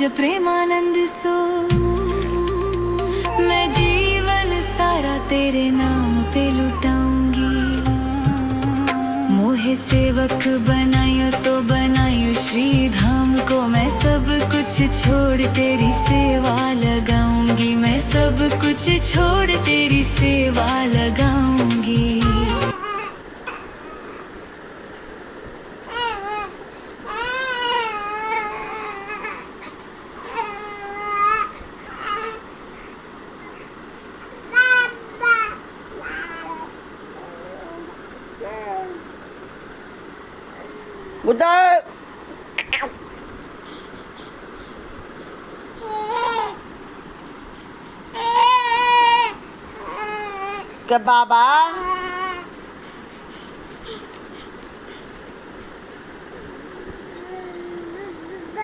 पूज्य प्रेमानंद सो। मैं जीवन सारा तेरे नाम पे लुटाऊंगी। मोहे सेवक बनायो तो बनायो श्री धाम को। मैं सब कुछ छोड़ तेरी सेवा लगाऊंगी। मैं सब कुछ छोड़ तेरी सेवा लगाऊंगी। बुड्ढा के बाबा